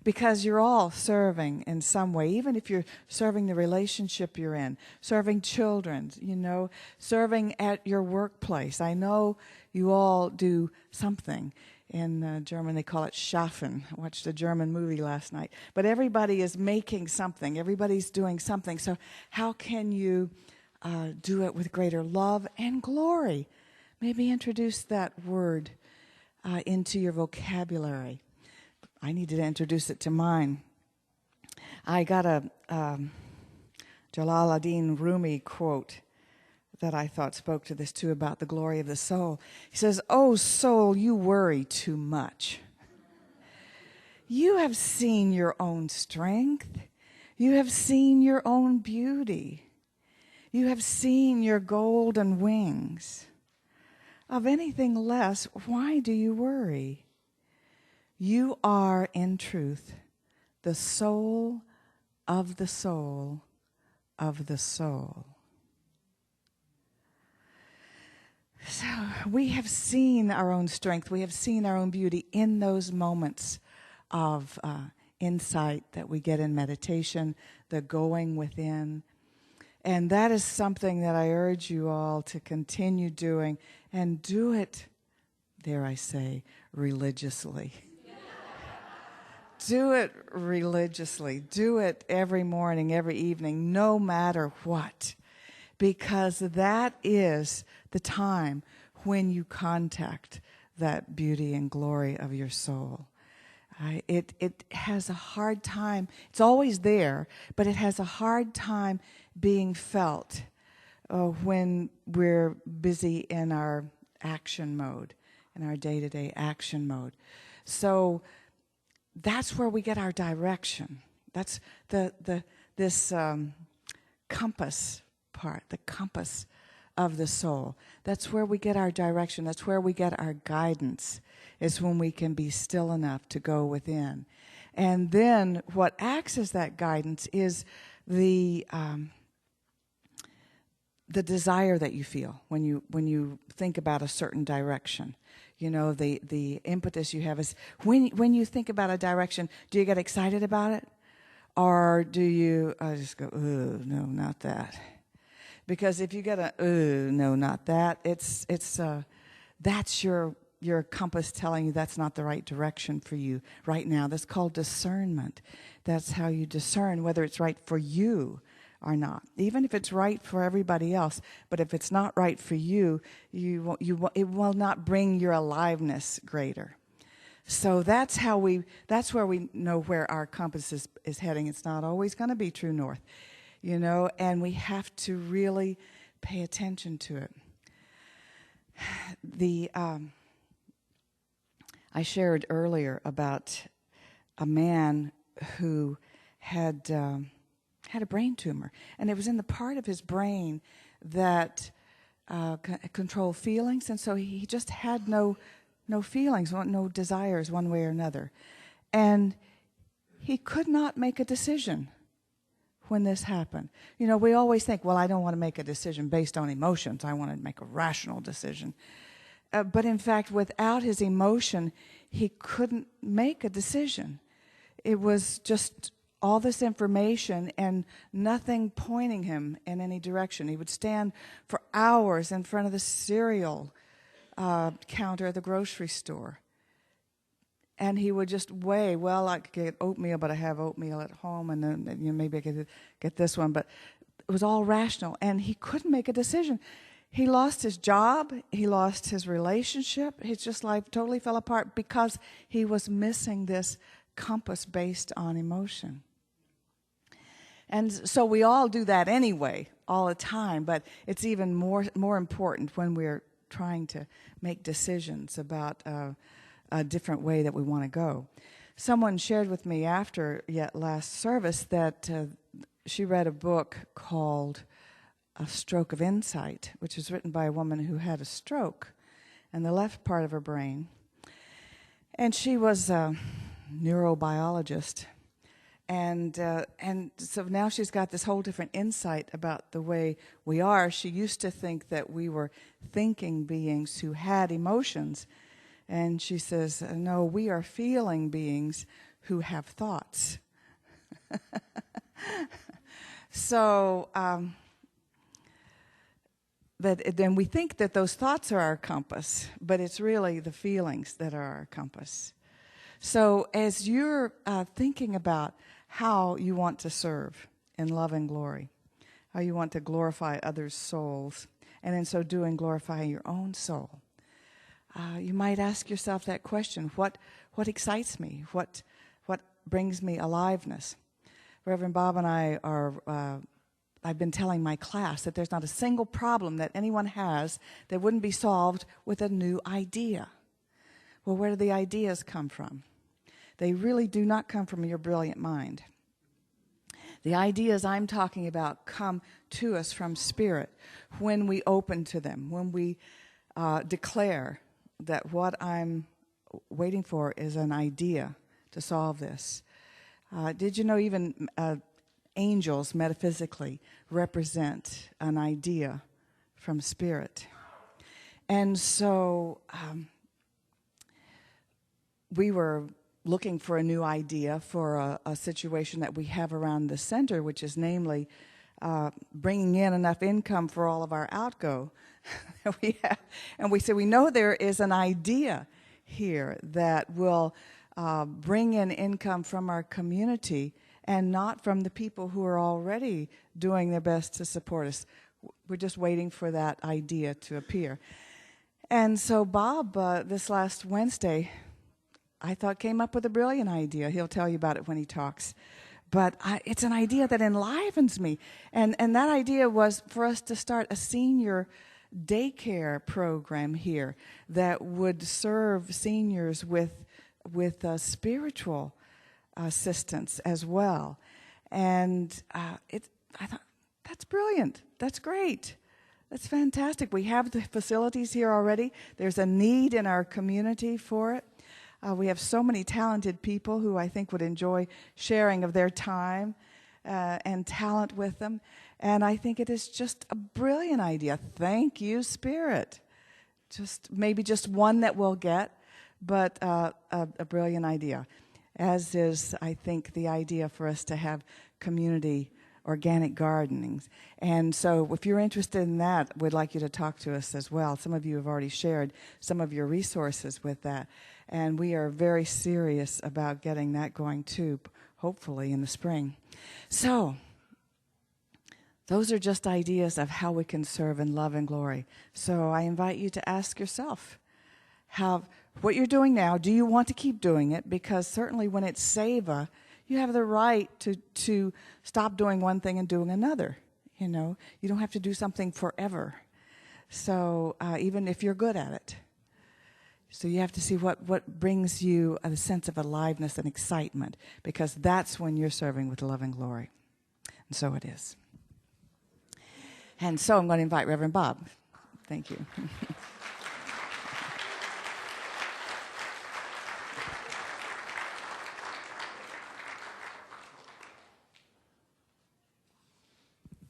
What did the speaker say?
because you're all serving in some way, even if you're serving the relationship you're in, serving children, serving at your workplace. I know you all do something. In German, they call it Schaffen. I watched a German movie last night. But everybody is making something. Everybody's doing something. So how can you do it with greater love and glory? Maybe introduce that word into your vocabulary. I needed to introduce it to mine. I got a Jalaluddin Rumi quote that I thought spoke to this too, about the glory of the soul. He says, "Oh soul, you worry too much. You have seen your own strength. You have seen your own beauty. You have seen your golden wings. Of anything less, why do you worry? You are, in truth, the soul of the soul of the soul." So we have seen our own strength. We have seen our own beauty in those moments of insight that we get in meditation, the going within. And that is something that I urge you all to continue doing, and do it, dare I say, religiously. Do it religiously. Do it every morning, every evening, no matter what. Because that is the time when you contact that beauty and glory of your soul. It has a hard time. It's always there, but it has a hard time being felt when we're busy in our action mode, in our day-to-day action mode. So that's where we get our direction. That's this compass part, the compass of the soul. That's where we get our direction. That's where we get our guidance, is when we can be still enough to go within. And then what acts as that guidance is the desire that you feel when you think about a certain direction. The impetus you have is when you think about a direction, do you get excited about it? Or do you just go, "Ooh, no, not that"? Because if you get a no, not that, it's that's your compass telling you that's not the right direction for you right now. That's called discernment. That's how you discern whether it's right for you or not. Even if it's right for everybody else, but if it's not right for you, it will not bring your aliveness greater. So that's where we know where our compass is heading. It's not always going to be true north. And we have to really pay attention to it. I shared earlier about a man who had a brain tumor, and it was in the part of his brain that controlled feelings, and so he just had no feelings, no desires one way or another, and he could not make a decision when this happened. We always think, well, I don't want to make a decision based on emotions. I want to make a rational decision. But in fact, without his emotion, he couldn't make a decision. It was just all this information and nothing pointing him in any direction. He would stand for hours in front of the cereal counter at the grocery store. And he would just weigh, well, I could get oatmeal, but I have oatmeal at home, and then maybe I could get this one. But it was all rational, and he couldn't make a decision. He lost his job. He lost his relationship. His just life totally fell apart because he was missing this compass based on emotion. And so we all do that anyway, all the time, but it's even more important when we're trying to make decisions about a different way that we want to go. Someone shared with me after last service that she read a book called A Stroke of Insight, which was written by a woman who had a stroke in the left part of her brain. And she was a neurobiologist. And so now she's got this whole different insight about the way we are. She used to think that we were thinking beings who had emotions. And she says, no, we are feeling beings who have thoughts. So then we think that those thoughts are our compass, but it's really the feelings that are our compass. So as you're thinking about how you want to serve in love and glory, how you want to glorify others' souls, and in so doing glorify your own soul, you might ask yourself that question: What excites me? What brings me aliveness? Reverend Bob and I are. I've been telling my class that there's not a single problem that anyone has that wouldn't be solved with a new idea. Well, where do the ideas come from? They really do not come from your brilliant mind. The ideas I'm talking about come to us from Spirit when we open to them, when we declare that what I'm waiting for is an idea to solve this. Did you know even angels metaphysically represent an idea from Spirit? And so we were looking for a new idea for a situation that we have around the center, which is namely bringing in enough income for all of our outgo that we have. And we said, we know there is an idea here that will bring in income from our community and not from the people who are already doing their best to support us. We're just waiting for that idea to appear. And so Bob, this last Wednesday, I thought came up with a brilliant idea. He'll tell you about it when he talks. But it's an idea that enlivens me. And that idea was for us to start a senior daycare program here that would serve seniors with spiritual assistance as well. And I thought, that's brilliant. That's great. That's fantastic. We have the facilities here already. There's a need in our community for it. We have so many talented people who I think would enjoy sharing of their time and talent with them. And I think it is just a brilliant idea. Thank you, Spirit. Maybe just one that we'll get, but a brilliant idea. As is, I think, the idea for us to have community organic gardenings. And so if you're interested in that, we'd like you to talk to us as well. Some of you have already shared some of your resources with that. And we are very serious about getting that going too, hopefully in the spring. So those are just ideas of how we can serve in love and glory. So I invite you to ask yourself, what you're doing now, do you want to keep doing it? Because certainly when it's Seva, you have the right to stop doing one thing and doing another. You know, you don't have to do something forever. So even if you're good at it. So you have to see what brings you a sense of aliveness and excitement, because that's when you're serving with love and glory. And so it is. And so I'm going to invite Reverend Bob. Thank you.